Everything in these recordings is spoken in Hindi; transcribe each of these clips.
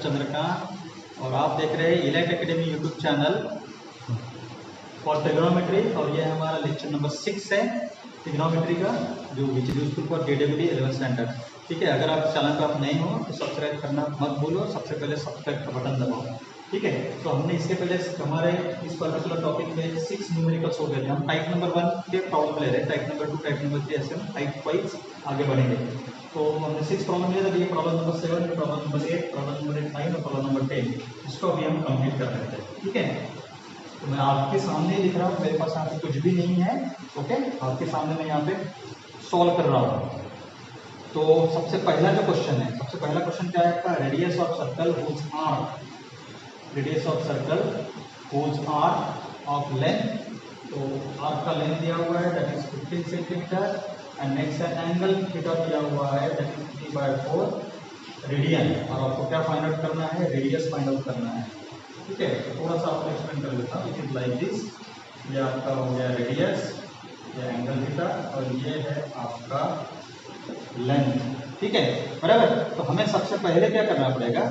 चंद्रकांत और आप देख रहे हैं elite academy YouTube channel for trigonometry. और ये हमारा लेक्चर नंबर 6 है ट्रिग्नोमेट्री का, जो which is useful for DWD 11th standard. ठीक है, अगर आप चैनल पर आप नए हो तो सब्सक्राइब करना मत भूलो, सबसे पहले सब्सक्राइब का बटन दबाओ। ठीक है, तो हमने इसके पहले हमारे इस पर्टिकुलर टॉपिक में 6 न्यूमेरिकल्स हो गए थे। हम टाइप नंबर 1 के प्रॉब्लम ले रहे हैं, टाइप नंबर 2, टाइप नंबर 3, ऐसे हम टाइप वाइज आगे बढ़ेंगे। तो हमने 6 प्रॉब्लम लिया था, ये problem number 7, problem number 8, problem number 9 और प्रॉब्लम नंबर 10, इसको अभी हम कंप्लीट कर रहे थे। ठीक है, तो मैं आपके सामने लिख रहा हूँ, मेरे पास यहाँ पे कुछ भी नहीं है। ओके, आपके सामने मैं यहाँ पे सॉल्व कर रहा हूँ। तो सबसे पहला जो क्वेश्चन है, सबसे पहला क्वेश्चन क्या है आपका, radius of circle whose arc, radius of circle whose arc of length. तो आर्क का लेंथ दिया हुआ है that is 15 centimetre and next angle theta दिया हुआ है दैट इज 3/4 रेडियन। और आपको क्या फाइंड आउट करना है, रेडियस फाइंड आउट करना है। ठीक है, तो थोड़ा सा आपको एक्सप्लेन कर देता हूँ। इट इज लाइक दिस, ये आपका हो गया रेडियस, ये एंगल थीटा और ये है आपका लेंथ। ठीक है, बराबर। तो हमें सबसे पहले क्या करना पड़ेगा,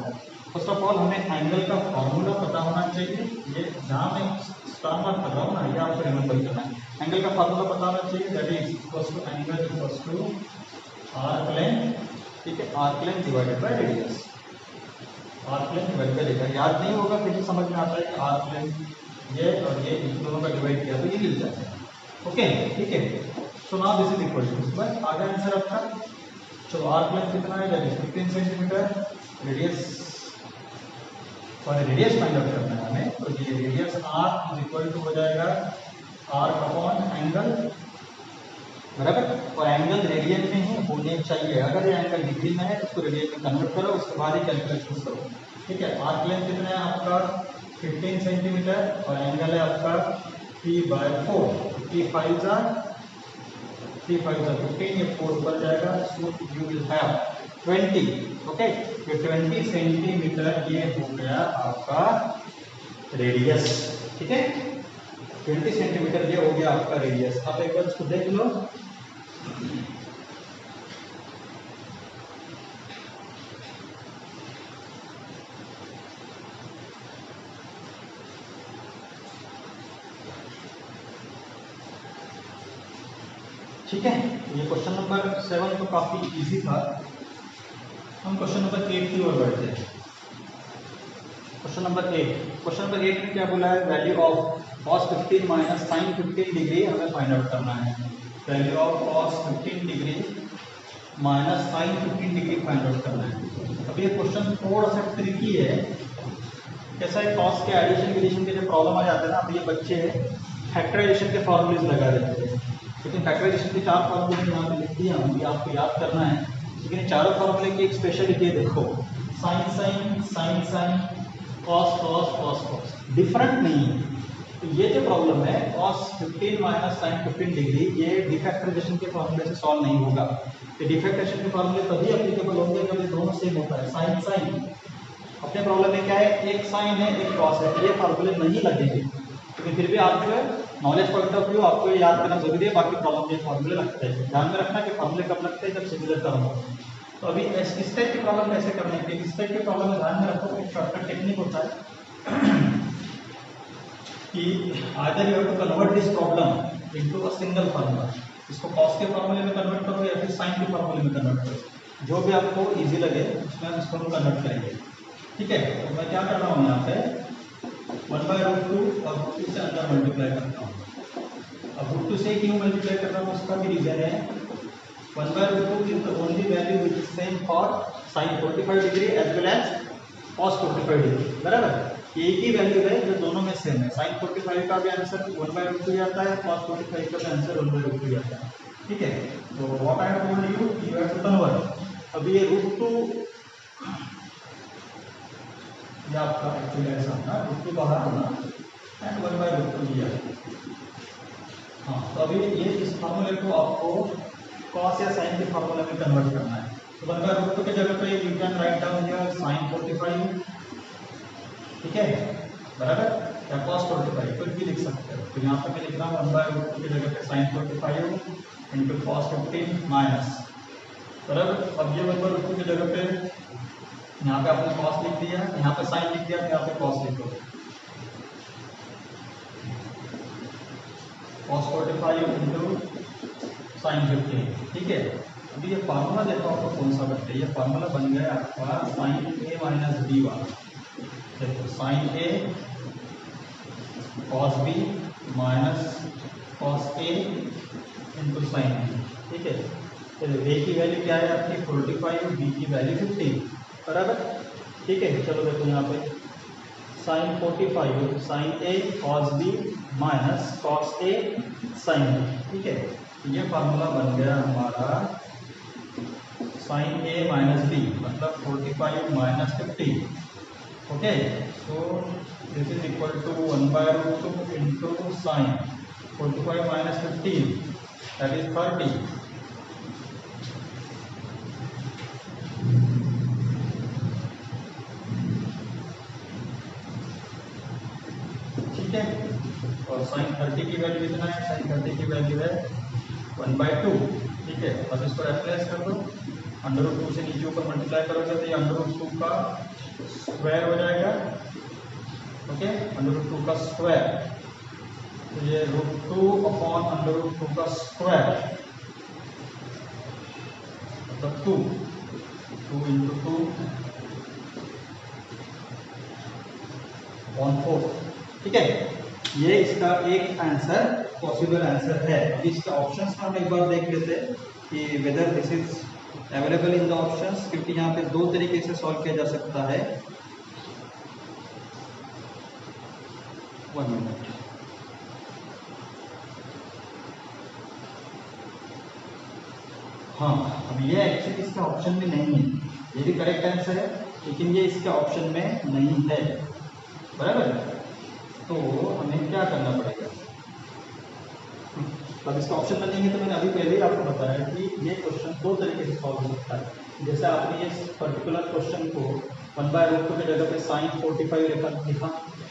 फर्स्ट ऑफ ऑल हमें एंगल का फॉर्मूला पता होना चाहिए। ये जहाँ मैं स्टार मार्क कर रहा हूँ ना, ये आपको रिमेंबर करना है। एंगल का फॉर्मूला पता होना चाहिए, that is equals to angle equals to arc length. ठीक है, arc length divided by radius, arc length divide by radius. याद नहीं होगा फिर समझ में आता है कि आर्क लेंथ ये और ये इन दोनों का डिवाइड किया तो ये मिल जाता है। ओके, ठीक है। So now this is equal to, बस आगे आंसर आपका। चलो, आर्क लेंथ कितना है, that is 15 centimetre, radius radius find out करना है हमें। तो ये radius arc is equal to हो जाएगा आर्क अपॉन एंगल, बराबर। और एंगल रेडियन में ही होने चाहिए, अगर ये एंगल डिग्री में है तो उसको रेडियन में कन्वर्ट करो, उसके बाद ही कैलकुलेशन करो। ठीक है, आर्क लेंथ कितना है आपका 15 सेंटीमीटर और एंगल है आपका 3/4, 3 5 15, ये 4 ऊपर जाएगा, so you will have 20। Okay, ये 20 सेंटीमीटर ये हो गया आपका रेडियस। ठीक है, 20 सेंटीमीटर ये हो गया आपका रेडियस। आप एक बार इसको देख लो। ठीक है, ये क्वेश्चन नंबर 7 तो काफी इजी था। हम क्वेश्चन नंबर 8 की ओर बढ़ते हैं। क्वेश्चन नंबर 8 में क्या बोला है, value of cos 15 minus sin 15 degree हमें फाइंड आउट करना है। Value of cos 15 degree minus sin 15 degree find out करना है। अब ये क्वेश्चन थोड़ा सा ट्रिकी है। कैसा है, cos के एडिशन डिवीजन के जो प्रॉब्लम आ जाते हैं ना, अब ये बच्चे फैक्टराइजेशन के फॉर्मूलेज लगा देते हैं। लेकिन फैक्टराइजेशन के 4 फॉर्मूले यहाँ पे लिख दिया हूँ, ये आपको याद करना है। लेकिन चारों फॉर्मूले की एक स्पेशलिटी है, देखो sine sine sine sine cos cos cos cos, different नहीं है। तो ये जो प्रॉब्लम है cos 15 माइनस sin 15 डिग्री, ये डिफैक्टराइजेशन के फॉर्मूले से सॉल्व नहीं होगा। ये डिफैक्टराइजेशन के फॉर्मूले तभी एप्लीकेबल होंगे जब ये दोनों सेम होता है। साइन साइन, अपने प्रॉब्लम में क्या है, एक साइन है एक कॉस है, ये फॉर्मूले नहीं लगेंगे। लेकिन फिर भी आप जो है नॉलेज पॉइंट ऑफ व्यू आपको ये याद करना जरूरी है। बाकी प्रॉब्लम में फॉर्मूले लगते हैं, ध्यान में रखना कि फॉर्मूले कब लगते हैं, जब सिमिलर टर्म हो। तो अभी इस टाइप की प्रॉब्लम कैसे करना है, इस टाइप के प्रॉब्लम में ध्यान में रखो, एक शॉर्टकट टेक्निक होता है कि either you have to convert this problem into a single formula. इसको कॉस के फॉर्मूले में कन्वर्ट करो या फिर साइन के फॉर्मूले में कन्वर्ट करो, जो भी आपको इजी लगे उसमें हम इसको कन्वर्ट करेंगे। ठीक है, तो मैं क्या कर रहा हूँ यहाँ पे 1/√2 और √2 से अंदर मल्टीप्लाई करता हूँ। अब √2 से क्यों मल्टीप्लाई कर रहा हूँ, उसका भी रीजन है। 1/√2 is the only value which is same for sin 45 degree as well as cos 45 degree, बराबर। एक ही वैल्यू है जो दोनों में सेम है। sin 45 का भी आंसर 1/√2 आता है, cos 45 का भी आंसर 1/√2 आता है। ठीक है, तो what I have told you, you have to convert. अब ये √2 ये आपका एक्चुअली ऐसा होना, √2 बाहर होना एंड 1/√2 दिया। हाँ, तो अभी ये इस फॉर्मूले को आपको cos या sin के फॉर्मूले में कन्वर्ट करना है। तो 1/√2 के जगह पे you can write down here sin 45, ठीक है, बराबर, या cos 45 कुछ भी लिख सकते हो। तो यहाँ पे मैं लिख रहा हूँ 1/√2 की जगह पे sin 45 इंटू cos 15 माइनस, बराबर। अब ये 1/√2 की जगह पे यहाँ पे आपने कॉस लिख दिया, यहाँ पे साइन लिख दिया, तो यहाँ पे कॉस लिख दो। कॉस 45 इंटू साइन 15, ठीक है। अभी ये फार्मूला देखो आपको कौन सा बनता है। ये फार्मूला बन गया आपका साइन ए माइनस बी वाला। देखो sign A cos B minus cos a into sine b, ठीक है। तो ए की वैल्यू क्या है आपकी 45, बी की वैल्यू 15, बराबर, ठीक है। चलो देखो यहाँ पे sign 45 sign A cos B minus cos A sine b, ठीक है। ये फार्मूला बन गया हमारा साइन ए माइनस बी मतलब 45 minus 15, okay. So this is equal to 1/√2 into sine 45 minus 15 that is 30, ठीक है। और साइन 30 की वैल्यू कितना है, साइन 30 की वैल्यू है 1/2, ठीक है। अब इसको रिप्लेस कर दो, √2 से नीचे ऊपर मल्टीप्लाई करोगे तो ये √2 का स्क्वायर हो जाएगा, ओके। √2 का स्क्वायर, तो ये √2 अपॉन √2 का स्क्वायर मतलब 2 इंटू 2 अपॉन 4, ठीक है। ये इसका एक आंसर पॉसिबल आंसर है। अभी इसके ऑप्शंस में हम एक बार देख लेते हैं कि whether this is available in the options, क्योंकि यहाँ पे दो तरीके से सॉल्व किया जा सकता है। 1 मिनट, हाँ, अब ये एक्चुअली इसका ऑप्शन में नहीं है, ये भी करेक्ट आंसर है लेकिन ये इसके ऑप्शन में नहीं है, बराबर। तो हमें क्या करना पड़ेगा, अब इसका ऑप्शन में नहीं है तो मैंने अभी पहले ही आपको बताया कि ये क्वेश्चन दो तरीके से सॉल्व हो सकता है। जैसे आपने ये पर्टिकुलर क्वेश्चन को 1/√2 की जगह पे साइन 45 लिखा,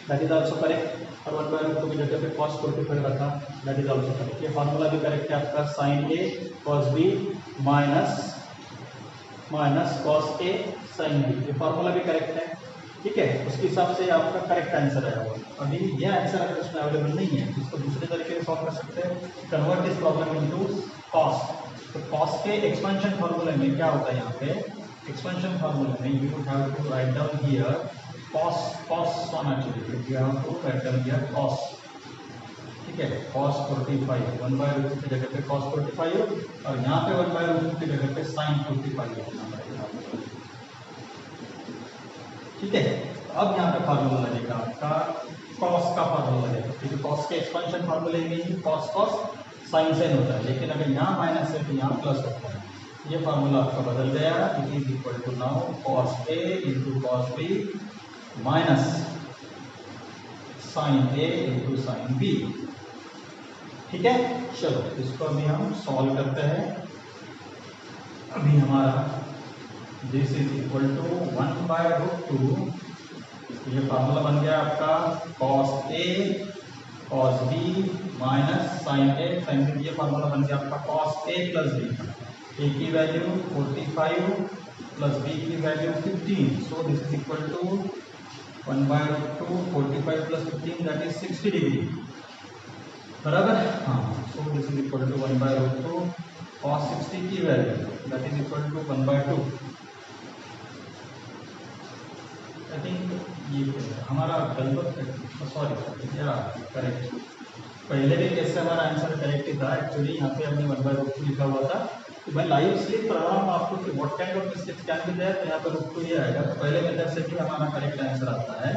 दैट इज आल्सो करेक्ट, और 1/√2 की जगह पे कॉस 45 रखा, दैट इज आल्सो करेक्ट। ये फार्मूला भी करेक्ट है आपका, sign A cos B minus cos A sine B, ये फार्मूला भी करेक्ट है, ठीक है। उसके हिसाब से आपका करेक्ट आंसर आया होगा। अभी ये आंसर अगर उसमें अवेलेबल नहीं है तो इसको दूसरे तरीके से सॉल्व कर सकते हैं, convert this problem into cos. तो कॉस के एक्सपेंशन फार्मूले में क्या होता है, यहाँ पे एक्सपेंशन फार्मूले में you have to write down here cos one, actually you have to write down here cos, ठीक है। कॉस 45 1/√2 की जगह पे कॉस 45 और यहाँ पे 1/√2 की जगह पे साइन 45 होना पड़ेगा, ठीक है। अब यहाँ पे फार्मूला लगेगा आपका कॉस का फार्मूला लगेगा, क्योंकि कॉस के एक्सपेंशन फार्मूले में ही कॉस साइन साइन होता है, लेकिन अगर यहाँ माइनस है तो यहाँ प्लस होता है। ये फार्मूला आपका बदल गया, it is equal to now cos a into cos B minus sine a into sine b, ठीक है। चलो इसको अभी हम सॉल्व करते हैं। अभी हमारा दिस इज इक्वल टू 1/√2, ये फार्मूला बन गया आपका cos A cos B minus sine A sine B, ये फार्मूला बन गया आपका cos A plus B, A की वैल्यू 45 प्लस बी की value 15, so this is equal to 1/√2 45 प्लस 15 दैट इज 60 डिग्री, बराबर। हाँ, so this is equal to 1/√2 cos 60 की value that is equal to 1/2। I think ये हमारा गलत, सॉरी या करेक्ट, पहले भी कैसे हमारा आंसर करेक्ट ही था। एक्चुअली यहाँ पे हमने 1/√2 लिखा हुआ था, तो मैं लाइव स्लिप कर रहा हूँ आपको कि what kind of mistakes can be there, तो यहाँ पर √2 ही आएगा। तो पहले मेथड से भी हमारा करेक्ट आंसर आता है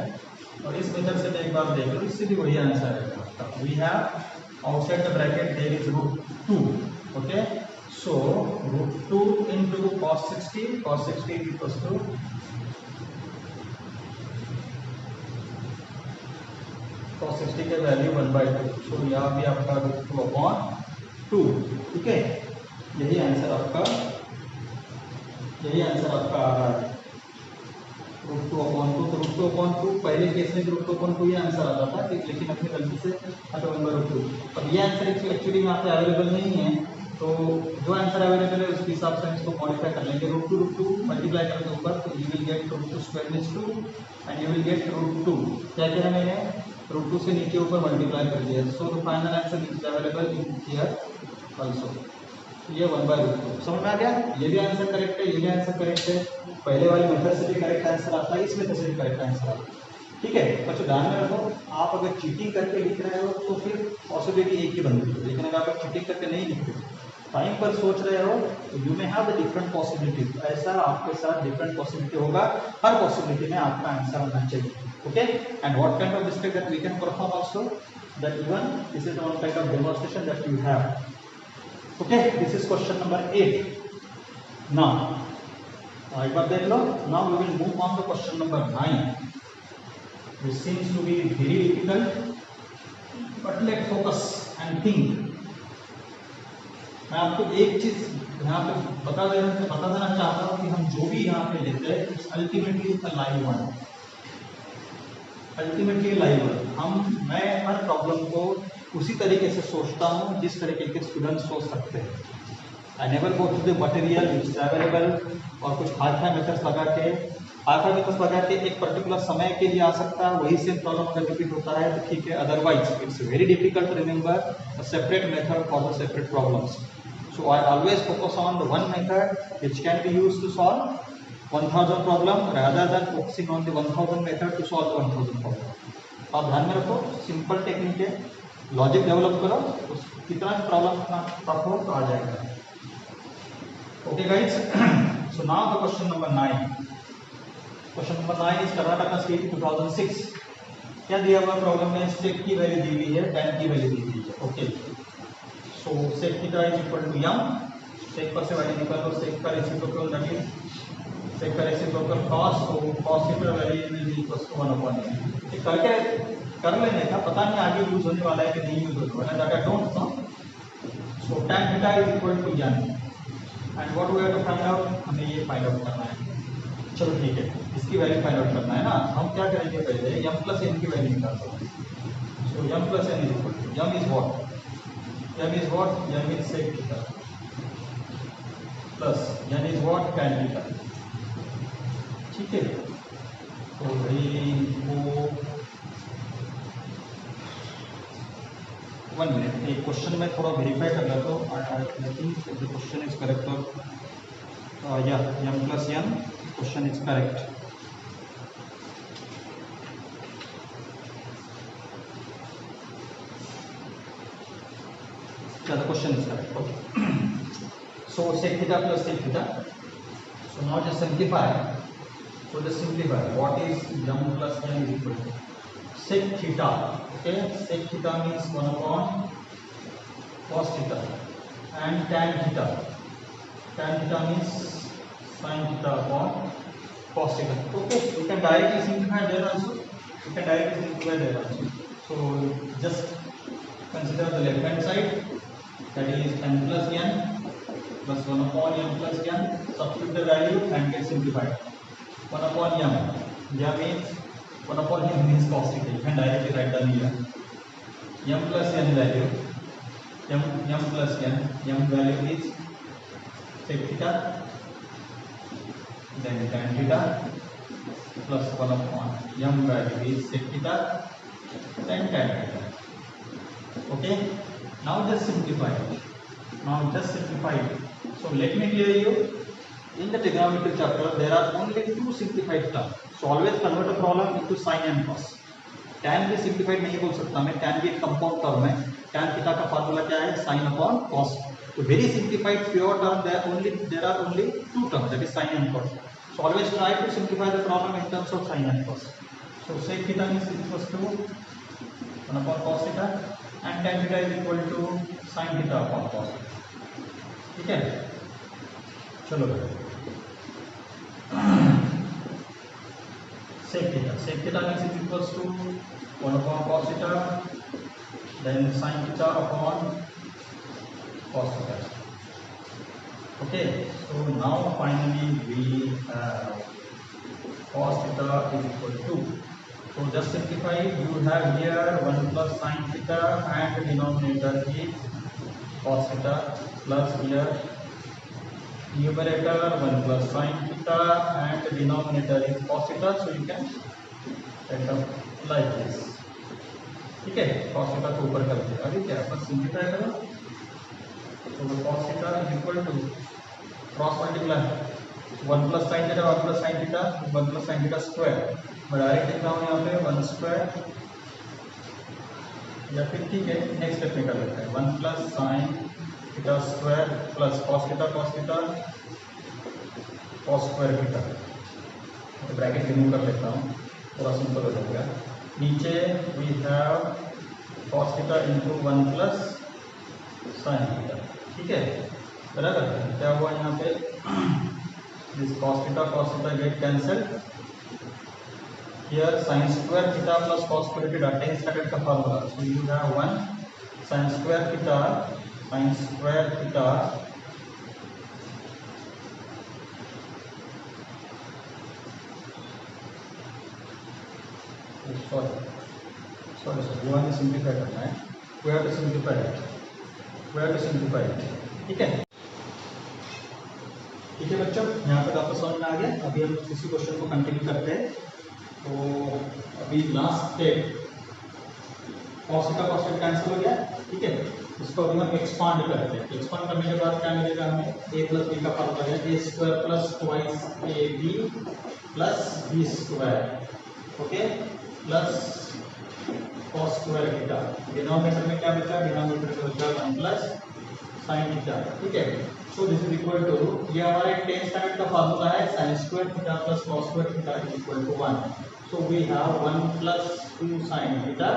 और इस मेथड से एक बार देख लो, इससे भी वही आंसर आएगा। We have outside the bracket there is √2, okay. So √2 into cos 60 equals to cos 60 के वैल्यू 1/2, सो यहाँ भी आपका √2/2, ठीक है। यही आंसर आपका आ रहा है, √2/2। तो √2/2 पहले केस में √2/2 ये आंसर आता था, लेकिन अपनी गलती से 1/√2। अब ये आंसर एक्चुअली यहाँ पे अवेलेबल नहीं है, तो जो आंसर अवेलेबल है उसके हिसाब से हम इसको मॉडिफाई कर लेंगे। रूट टू मल्टीप्लाई कर दो ऊपर, तो you will get root two square means 2 and you will get root two. क्या किया मैंने, रूट टू से नीचे ऊपर मल्टीप्लाई कर दिया। So the final answer is available in here also. ये 1/√2 समझ में आ गया। ये भी आंसर करेक्ट है, ये भी आंसर करेक्ट है। पहले वाली मेथड से भी करेक्ट आंसर आता है, इस मेथड से भी करेक्ट आंसर आता है। ठीक है, बच्चों ध्यान में रखो, आप अगर चीटिंग करके लिख रहे हो तो फिर पॉसिबिलिटी एक ही बनती है, लेकिन अगर आप चीटिंग करके नहीं लिख रहे, टाइम पर सोच रहे हो, तो you may have the different possibility. ऐसा आपके साथ डिफरेंट पॉसिबिलिटी होगा, हर पॉसिबिलिटी में आपका आंसर होना चाहिए। Okay, and what kind of mistake that we can perform also, that even this is one kind of demonstration that you have. Okay, this is question number 8. Now, एक बार देख लो. Now we will move on to question number 9. This seems to be very difficult, but let's focus and think. मैं आपको एक चीज यहाँ पे बता देना चाहता हूँ कि हम जो भी यहाँ पे लेते हैं, ultimately a live one, ultimately live one. मैं हर प्रॉब्लम को उसी तरीके से सोचता हूँ जिस तरीके के स्टूडेंट सोच सकते हैं। I never go to the material which is available और कुछ हाई मेथड्स लगा के एक पर्टिकुलर समय के लिए आ सकता है, वही सेम प्रॉब्लम अगर रिपीट होता है तो ठीक है, otherwise it's very difficult to remember a separate method for the separate problems. So I always focus on the one method which can be used to solve 1000 problem rather than focusing on the 1000 method to solve the 1000 problem. आप ध्यान में रखो, सिंपल टेक्निक है, लॉजिक डेवलप करो, कितना भी प्रॉब्लम टफ हो तो आ जाएगा। Okay guys, so now the question number 9। Question number 9 is Karnataka state 2006। क्या दिया हुआ प्रॉब्लम में, सेक की वैल्यू दी हुई है, tan की वैल्यू दी हुई है। Okay, so sec theta is equal to m, sec पर से वैल्यू निकालो, सेक का रेसिप्रोकल दैट इज सेक का रेसिप्रोकल cos, तो cos theta value is equal to 1/n। ये करके कर लेने का, पता नहीं आगे यूज होने वाला है कि नहीं यूज होने वाला है, that I don't know. So tan theta is equal to m and what we have to find out, हमें ये फाइंड आउट करना है। चलो ठीक है, इसकी वैल्यू फाइंड आउट करना है ना। हम क्या करेंगे, पहले m प्लस n की वैल्यू निकालते हैं। So m plus n is equal to m is what, m is sec theta plus n is what, tan theta. ठीक है, तो भाई वो 1 मिनट, एक क्वेश्चन में थोड़ा वेरीफाई कर लेता हूँ। I think the question is correct, और या m plus n question is correct. Yeah, the question is correct. Okay. So sec theta plus sec theta. So now just simplify. So just simplify. What is m plus n is equal to sec theta. Okay. Sec theta means 1/cos theta and tan theta. Tan theta means sin theta upon cos theta. Okay. You can directly simplify there also. So just consider the left hand side. That is m plus n plus 1/m plus n. Substitute the value and get simplified. 1/m. Yeah, means 1/m means cos theta. You can directly write down here. M plus n value. M plus n. M value is sec theta. Then tan theta plus 1/m value is sec theta. Then tan theta. Okay. Now just simplify it. So let me clear you. In the trigonometry chapter, there are only 2 simplified terms. So always convert a problem into sin and cos. Tan भी simplified नहीं बोल सकता मैं, tan भी एक compound term है। tan थीटा का फार्मूला क्या है, sin upon cos. तो very simplified pure term there are only 2 terms, that is sin and cos. So always try to simplify the problem in terms of sin and cos. So sec theta is equals to 1/cos theta. And tan theta is equal to sin theta upon cos theta. ठीक है, चलो sec theta is equals to 1/cos theta, then sin theta upon cos theta. Okay, so now finally we have cos theta is equal to, so just simplify it. You have here 1 plus sin theta and the denominator is cos theta. plus here numerator 1 plus sin theta and the denominator is cos theta, so you can set up like this. ठीक है, cos theta को ऊपर करते हैं. अभी क्या बस सिंप्लीफाई करो, तो cos theta is equal to cross multiply 1 plus sin theta 1 plus sin theta 1 plus sin theta square. मैं डायरेक्ट लिख रहा हूँ यहाँ पे 1 स्क्वायर, या फिर ठीक है नेक्स्ट स्टेप में कर लेते हैं 1 plus sin theta square plus cos theta cos square theta. तो ब्रैकेट रिमूव कर लेता हूँ, थोड़ा सिंपल हो जाएगा. नीचे we have cos theta into 1 plus sin theta. ठीक है, बराबर. क्या हुआ यहाँ पे, this cos theta get cancel. Here sin square theta plus cos square theta, tan standard का formula. So you have 1 sin square theta sorry you want to simplify करना है. We have to simplify it. ठीक है बच्चों, यहाँ तक आपको समझ में आ गया. अभी हम इसी क्वेश्चन को कंटिन्यू करते हैं. तो अभी last step cos theta cancel हो गया. ठीक है, इसको अभी हम एक्सपांड करते हैं. एक्सपांड करने के बाद क्या मिलेगा हमें, a प्लस b का फॉर्मूला है a square plus twice ab plus b square. Okay, plus cos square theta. Denominator में क्या बचा, डिनोमिनेटर में बचा 1 प्लस sin थीटा. ठीक है, so this is equal to, ये हमारे tan स्क्वायर का फॉर्मूला है sin square theta plus cos square theta is equal to 1. So we have 1 plus 2 sin theta.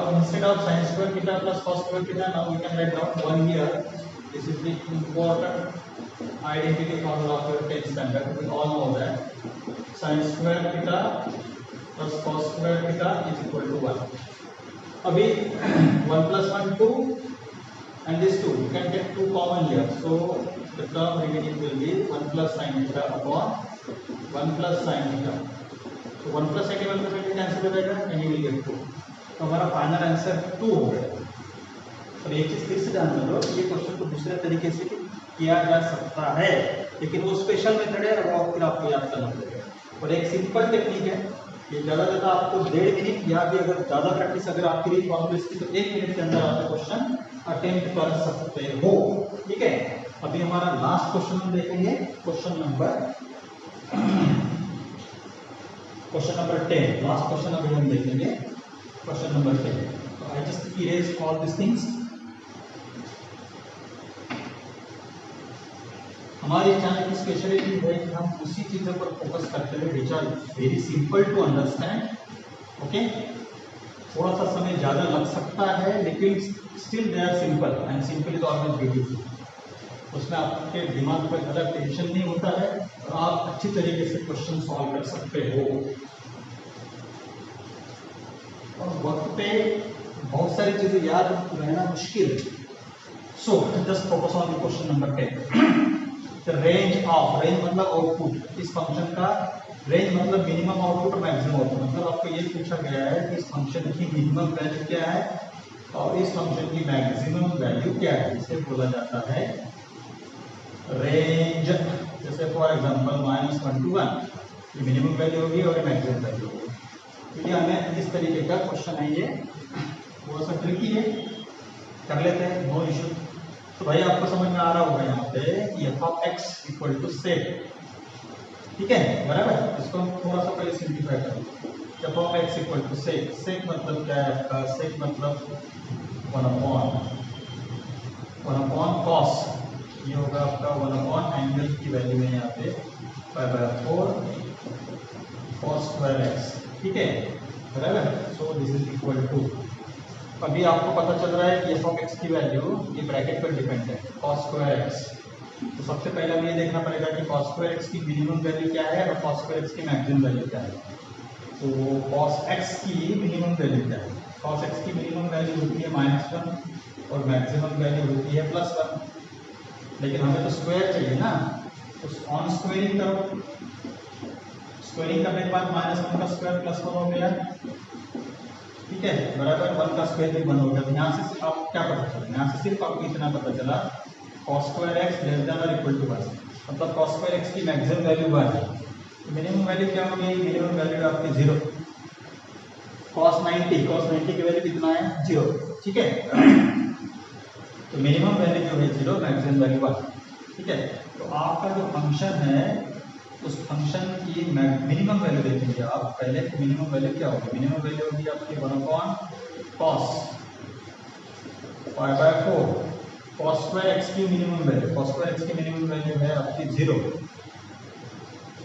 Instead of sin square theta plus cos square theta, now we can write down 1 here. This is the important identity formula of your 10th standard. We all know that sin square theta plus cos square theta is equal to 1. Abhi 1 plus 1 2 and this 2, you can take 2 common here. So the term remaining will be 1 plus sin theta upon 1 plus sin theta. So 1 plus sin theta 1 plus sin theta cancel हो जाएगा and you will get 2. तो हमारा फाइनल आंसर 2 हो गया. और एक चीज फिर से ध्यान लो, ये क्वेश्चन को दूसरे तरीके से किया जा सकता है, लेकिन वो स्पेशल मेथड है और वो फिर आपको याद करना पड़ेगा. और एक सिंपल टेक्निक है, ये ज़्यादा आपको 1.5 मिनट या भी अगर ज़्यादा प्रैक्टिस अगर आपके लिए प्रॉब्लम की तो 1 मिनट के अंदर आप क्वेश्चन अटेम्प्ट कर सकते हो. ठीक है, अभी हमारा लास्ट क्वेश्चन हम देखेंगे, क्वेश्चन नंबर 10. लास्ट क्वेश्चन अभी हम देखेंगे, question number 10. So I just erase all these things. हमारे चैनल की स्पेशलिटी है कि हम उसी चीज़ों पर फोकस करते हैं which are very simple to understand. Okay, थोड़ा सा समय ज़्यादा लग सकता है लेकिन still they are simple and simple is always beautiful. उसमें आपके दिमाग पर ज़्यादा टेंशन नहीं होता है और आप अच्छी तरीके से क्वेश्चन सॉल्व कर सकते हो. और वक्त पे बहुत सारी चीजें याद रहना मुश्किल है. So just focus on the question number 10. The range of, range मतलब आउटपुट, इस फंक्शन का रेंज मतलब मिनिमम आउटपुट और मैक्सिमम आउटपुट. मतलब आपको ये पूछा गया है कि इस फंक्शन की मिनिमम वैल्यू क्या है और इस फंक्शन की मैक्सिमम वैल्यू क्या है. इसे बोला जाता है रेंज. जैसे फॉर एग्जांपल -1 to 1 ये मिनिमम वैल्यू होगी और मैक्सिमम वैल्यू होगी. ये हमें इस तरीके का क्वेश्चन है, ये थोड़ा सा ट्रिकी है, कर लेते हैं, नो इशू. तो भाई आपको समझ में आ रहा होगा यहाँ पे कि f(x) इक्वल टू सेक. ठीक है, बराबर. इसको हम थोड़ा सा पहले सिंप्लीफाई करेंगे. f(x) इक्वल टू सेक. सेक मतलब क्या है आपका, सेक मतलब 1 अपॉन कॉस. ये होगा आपका 1 अपॉन एंगल की वैल्यू है यहाँ पे 5/4 cos स्क्वायर x. ठीक है, बराबर. So this is equal to, अभी आपको पता चल रहा है कि f(x) की वैल्यू ये ब्रैकेट पर डिपेंड है, cos स्क्वायर x. तो सबसे पहले हमें ये देखना पड़ेगा कि cos स्क्वायर x की मिनिमम वैल्यू क्या है और cos स्क्वायर x की मैक्सिमम वैल्यू क्या है. तो cos x की मिनिमम वैल्यू क्या है, cos x की मिनिमम वैल्यू होती है -1 और मैक्सिमम वैल्यू होती है +1. लेकिन हमें तो स्क्वायर चाहिए ना, तो ऑन स्क्वायरिंग करो. स्क्वायरिंग करने के बाद -1 का स्क्वायर +1 हो गया. ठीक है, बराबर 1 का स्क्वायर भी 1 हो गया। तो यहाँ से आप क्या पता चला, यहाँ से सिर्फ आपको इतना पता चला cos square x less than और इक्वल टू 1, मतलब cos स्क्वायर x की मैक्सिमम वैल्यू 1 है। तो मिनिमम वैल्यू क्या होगी, मिनिमम वैल्यू आपकी 0। cos 90 की वैल्यू कितना है 0, ठीक है। तो मिनिमम वैल्यू जो है 0, मैक्सिमम वैल्यू 1, ठीक है। तो आपका जो फंक्शन है उस फंक्शन की मिनिमम वैल्यू देखेंगे आप पहले। मिनिमम वैल्यू क्या होगी, मिनिमम वैल्यू होगी आपकी 1/cos π/4 cos स्क्वायर x की minimum value, cos square x की मिनिमम वैल्यू है आपकी 0,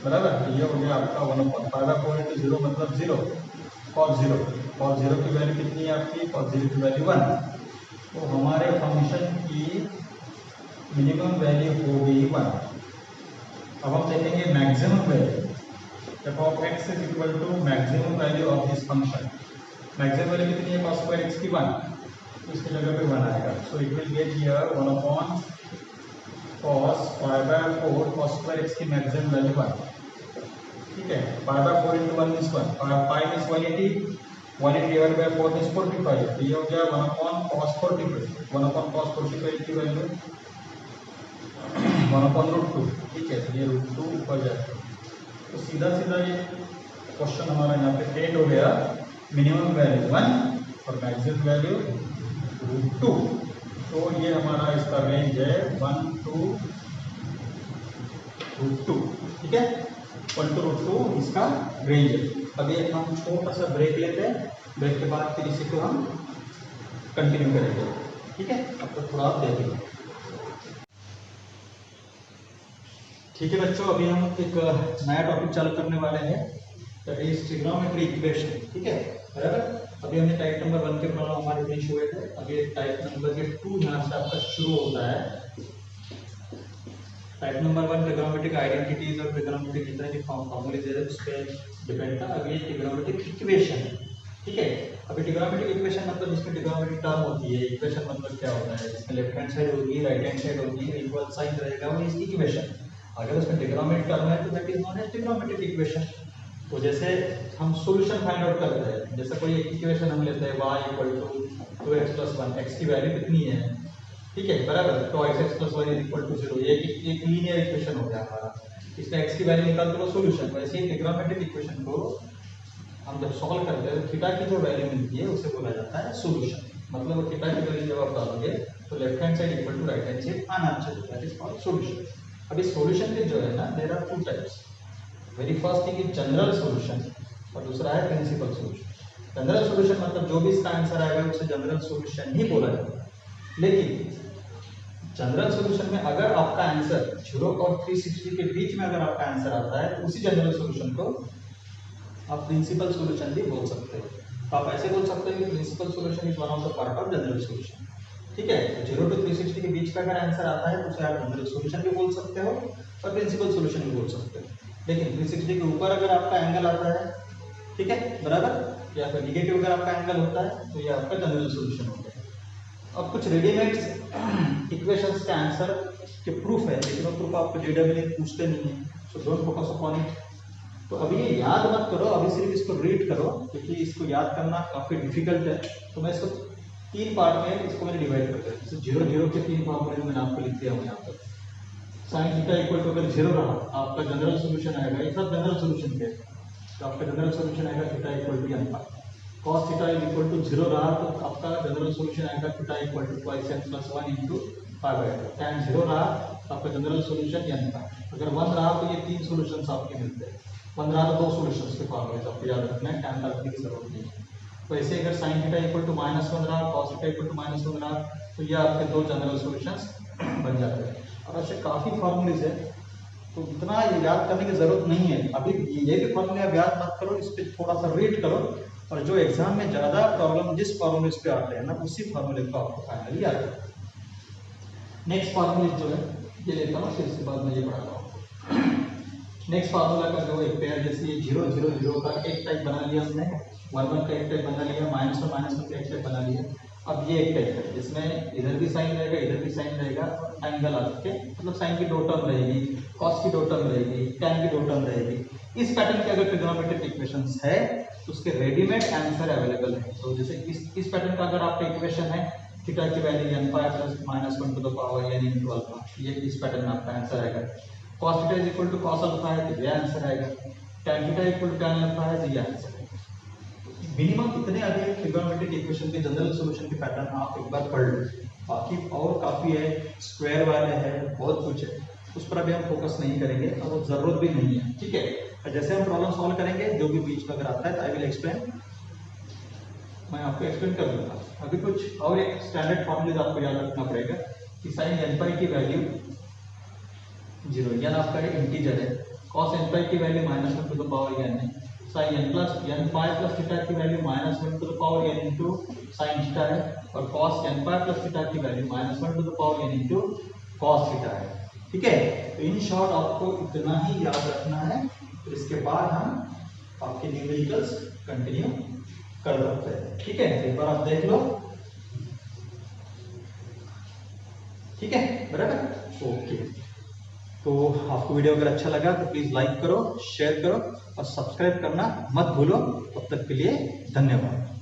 बराबर। तो ये हो गया आपका 1/π/4 × 0 मतलब 0, cos 0 की वैल्यू कितनी है आपकी, cos 0 की वैल्यू 1। तो हमारे फंक्शन की मिनिमम वैल्यू हो गई 1। अब हम देखेंगे maximum value, f of x is equal to maximum value of this function. Maximum value कितनी है cos स्क्वायर x की 1, तो इसकी जगह पे 1 आएगा। So it will get here 1/cos π/4 cos square x की मैक्सिमम वैल्यू 1, ठीक है। π/4 × 1 means 1, pi means 180, 180 divided by 4 means 45। तो ये हो गया 1/cos 45, 1/cos 45 की वैल्यू 1/√2, ठीक है। तो ये √2 ऊपर जाएगा। तो सीधा सीधा ये क्वेश्चन हमारा यहाँ पे एंड हो गया। मिनिमम वैल्यू 1 और मैक्सिमम वैल्यू √2। तो ये हमारा इसका रेंज है 1 to √2, ठीक है। 1 to √2 इसका रेंज है। अभी हम छोटा सा ब्रेक लेते हैं, ब्रेक के बाद फिर इसी को हम कंटिन्यू करेंगे, ठीक है। अब तो थोड़ा आप देखेंगे, ठीक है बच्चों। अभी हम एक नया टॉपिक चालू करने वाले हैं, दैट इज ट्रिग्नोमेट्री इक्वेशन, ठीक है, बराबर। अभी हमने टाइप नंबर 1 के प्रॉब्लम हमारे फिनिश हुए थे। अभी टाइप नंबर के 2 यहाँ से आपका शुरू होता है। टाइप नंबर 1 ट्रिग्नोमेट्रिक आइडेंटिटीज और ट्रिग्नोमेट्रिक जितने भी फॉर्मूले दे रहे हैं उस पर डिपेंड था। अभी ट्रिग्नोमेट्रिक इक्वेशन, ठीक है। अभी ट्रिग्नोमेट्रिक इक्वेशन मतलब जिसमें ट्रिग्नोमेट्रिक टर्म होती है। इक्वेशन मतलब क्या होता है, जिसमें लेफ्ट हैंड साइड होगी, राइट हैंड साइड होगी, इक्वल साइन रहेगा, वो इसकी इक्वेशन। अगर उसमें ट्रिग्नोमेट्रिक टर्म है तो that is known as trigonometric equation. तो जैसे हम सॉल्यूशन फाइंड आउट करते हैं, जैसे कोई एक इक्वेशन हम लेते हैं y = 2x + 1, x की वैल्यू कितनी है, ठीक है, बराबर। तो x + 1 = 0, ये एक लीनियर इक्वेशन हो गया हमारा। इसमें x की वैल्यू निकाल दो सॉल्यूशन। वैसे ही ट्रिग्नोमेट्रिक इक्वेशन को हम जब सॉल्व करते हैं तो थीटा की जो वैल्यू मिलती है उसे बोला जाता है सॉल्यूशन। मतलब थीटा की वैल्यू जब आप डालोगे तो left hand side equal to right hand side आना चाहिए, दैट इज कॉल्ड सॉल्यूशन। अभी सॉल्यूशन के जो है ना, there are 2 types. Very first thing is general solution और दूसरा है प्रिंसिपल सॉल्यूशन। जनरल सॉल्यूशन मतलब जो भी इसका आंसर आएगा उसे जनरल सॉल्यूशन ही बोला जाता है। लेकिन जनरल सॉल्यूशन में अगर आपका आंसर 0 और 360 के बीच में अगर आपका आंसर आता है तो उसी जनरल सॉल्यूशन को आप प्रिंसिपल सॉल्यूशन भी बोल सकते हो। तो आप ऐसे बोल सकते हो कि principal solution is one of the part of general solution, ठीक है। तो 0 to 360 के बीच का अगर आंसर आता है तो उसे आप जनरल सॉल्यूशन भी बोल सकते हो और प्रिंसिपल सॉल्यूशन भी बोल सकते हो। लेकिन 360 के ऊपर अगर आपका एंगल आता है, ठीक है, बराबर, या फिर निगेटिव अगर आपका एंगल होता है तो ये आपका जनरल सॉल्यूशन हो गया। अब कुछ रेडीमेड इक्वेशंस के आंसर के प्रूफ है, लेकिन वो प्रूफ आपको जेडब्ल्यू में पूछते नहीं है, so don't focus upon it. तो अभी ये याद मत करो, अभी सिर्फ इसको रीड करो, क्योंकि इसको याद करना काफ़ी डिफिकल्ट है। तो मैं इसको 3 पार्ट में इसको मैंने डिवाइड कर दिया। जैसे 0 0 के 3 फॉर्मूले मैंने आपको लिख दिया हूँ यहाँ पर। साइन थीटा इक्वल टू अगर 0 रहा आपका जनरल सॉल्यूशन आएगा, ये सब जनरल सॉल्यूशन के, तो आपका जनरल सॉल्यूशन आएगा theta equal to n। cos theta equal to 0 रहा तो आपका जनरल सॉल्यूशन आएगा theta equal to 2n + 1 × π/2। tan 0 रहा तो आपका जनरल सॉल्यूशन n था। अगर 1 रहा तो ये 3 सॉल्यूशंस आपके मिलते हैं। 1 रहा तो 2 सॉल्यूशंस के फॉर्मूले आपको याद रखना है, tan रखने की जरूरत नहीं है। तो ऐसे अगर sin थीटा इक्वल टू -1 रहा, cos थीटा इक्वल टू -1 रहा, तो ये आपके 2 जनरल सॉल्यूशंस बन जाते हैं। और ऐसे काफ़ी फॉर्मूलेज है, तो इतना याद करने की जरूरत नहीं है। अभी ये भी फॉर्मूले आप याद मत करो, इस पर थोड़ा सा रीड करो, और जो एग्जाम में ज़्यादा प्रॉब्लम जिस फॉर्मूले पे आते हैं ना, उसी फॉर्मूले को आपको फाइनली याद रखना। नेक्स्ट फॉर्मूले जो है ये लेता हूँ, फिर इसके बाद मैं ये पढ़ाता हूँ। नेक्स्ट फार्मूला का जो एक पेयर, जैसे ये 0 0 0 का एक टाइप बना लिया हमने, 1 1 का एक टाइप बना लिया, -1 -1 का एक टाइप बना लिया। अब ये एक टाइप है जिसमें इधर भी साइन रहेगा, इधर भी साइन रहेगा, और एंगल आपके मतलब साइन की 2 टर्म रहेगी, कॉस की 2 टर्म रहेगी, टैन की 2 टर्म रहेगी। इस पैटर्न के अगर ट्रिग्नोमेट्रिक इक्वेशंस है उसके रेडीमेड आंसर अवेलेबल है। तो जैसे इस पैटर्न का अगर आपका इक्वेशन है थीटा की value n pi plus minus 1 to the power n into alpha, ये इस पैटर्न में आपका आंसर आएगा। cos theta is equal to cos alpha है तो ये आंसर आएगा। tan theta equal to tan alpha है तो ये आंसर आएगा। मिनिमम इतने अधिक ट्रिगोनोमेट्रिक इक्वेशन के जनरल सॉल्यूशन के पैटर्न आप एक बार पढ़ लो, बाकी और काफी है, स्क्वायर वाले हैं, बहुत कुछ है, उस पर अभी हम फोकस नहीं करेंगे और वो जरूरत भी नहीं है, ठीक है। जैसे हम प्रॉब्लम सॉल्व करेंगे जो भी बीच में अगर आता है तो आई विल एक्सप्लेन, मैं आपको एक्सप्लेन कर दूंगा। अभी कुछ और एक स्टैंडर्ड फॉर्मूला आपको याद रखना पड़ेगा कि साइन एन पाई की वैल्यू 0, n आपका इंटीजर है, cos n पाई की value minus 1 to the power n है, sine n plus n pi plus theta की value minus 1 to the power n into sine theta है, और cos n pi plus theta की value minus 1 to the power n into cos theta है, ठीक है। तो इन शॉर्ट आपको इतना ही याद रखना है, तो इसके बाद हम आपके न्यूमेरिकल्स कंटिन्यू कर सकते हैं, ठीक है। एक बार आप देख लो, ठीक है, बराबर, ओके। तो आपको वीडियो अगर अच्छा लगा तो प्लीज लाइक करो, शेयर करो और सब्सक्राइब करना मत भूलो। तब तक के लिए धन्यवाद।